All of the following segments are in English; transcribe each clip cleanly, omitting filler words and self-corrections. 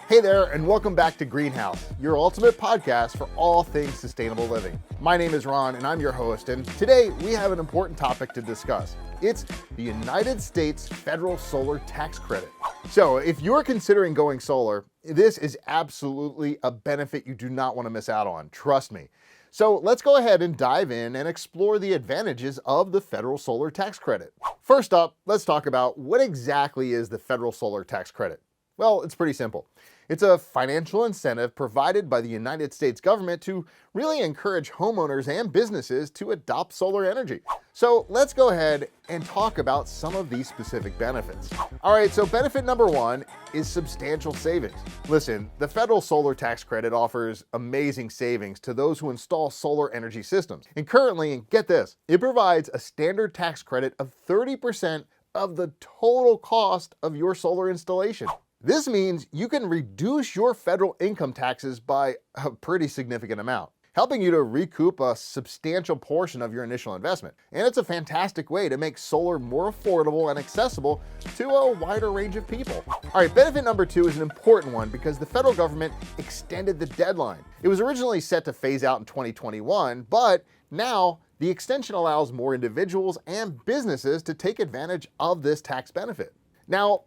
Hey there, and welcome back to Greenhouse, your ultimate podcast for all things sustainable living. My name is Ron, and I'm your host, and today we have an important topic to discuss. It's the United States federal solar tax credit. So if you're considering going solar, this is absolutely a benefit you do not want to miss out on, trust me. So let's go ahead and dive in and explore the advantages of the federal solar tax credit. First up, let's talk about what exactly is the federal solar tax credit. Well, it's pretty simple. It's a financial incentive provided by the United States government to really encourage homeowners and businesses to adopt solar energy. So let's go ahead and talk about some of these specific benefits. All right, so benefit number one is substantial savings. Listen, the federal solar tax credit offers amazing savings to those who install solar energy systems. And currently, and get this, it provides a standard tax credit of 30% of the total cost of your solar installation. This means you can reduce your federal income taxes by a pretty significant amount, helping you to recoup a substantial portion of your initial investment. And it's a fantastic way to make solar more affordable and accessible to a wider range of people. All right, benefit number two is an important one because the federal government extended the deadline. It was originally set to phase out in 2021, but now the extension allows more individuals and businesses to take advantage of this tax benefit. Now,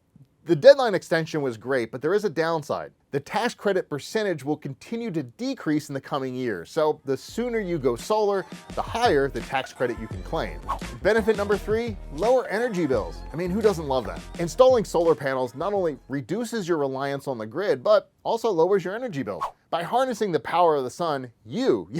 the deadline extension was great, but there is a downside. The tax credit percentage will continue to decrease in the coming years, so the sooner you go solar, the higher the tax credit you can claim. Benefit number three, lower energy bills. I mean, who doesn't love that? Installing solar panels not only reduces your reliance on the grid, but also lowers your energy bill. By harnessing the power of the sun, you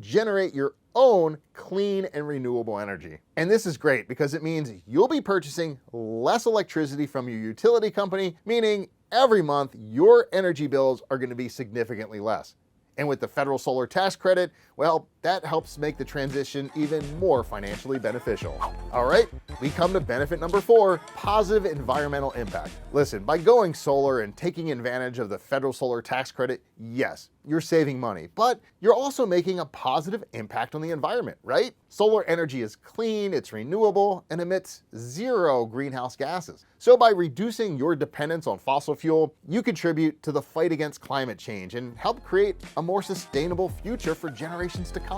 generate your own clean and renewable energy. And this is great because it means you'll be purchasing less electricity from your utility company, meaning every month your energy bills are going to be significantly less. And with the federal solar tax credit, well, that helps make the transition even more financially beneficial. All right, we come to benefit number four, positive environmental impact. Listen, by going solar and taking advantage of the federal solar tax credit, yes, you're saving money, but you're also making a positive impact on the environment, right? Solar energy is clean, it's renewable, and emits zero greenhouse gases. So by reducing your dependence on fossil fuel, you contribute to the fight against climate change and help create a more sustainable future for generations to come.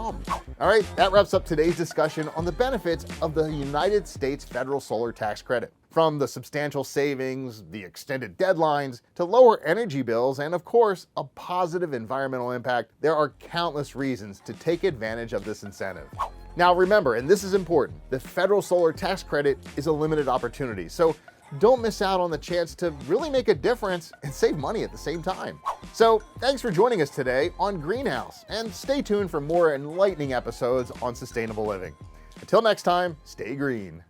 All right, that wraps up today's discussion on the benefits of the United States federal solar tax credit. From the substantial savings, the extended deadlines, to lower energy bills, and of course, a positive environmental impact, there are countless reasons to take advantage of this incentive. Now remember, and this is important, the federal solar tax credit is a limited opportunity, so don't miss out on the chance to really make a difference and save money at the same time. So thanks for joining us today on Greenhouse, and stay tuned for more enlightening episodes on sustainable living. Until next time, stay green.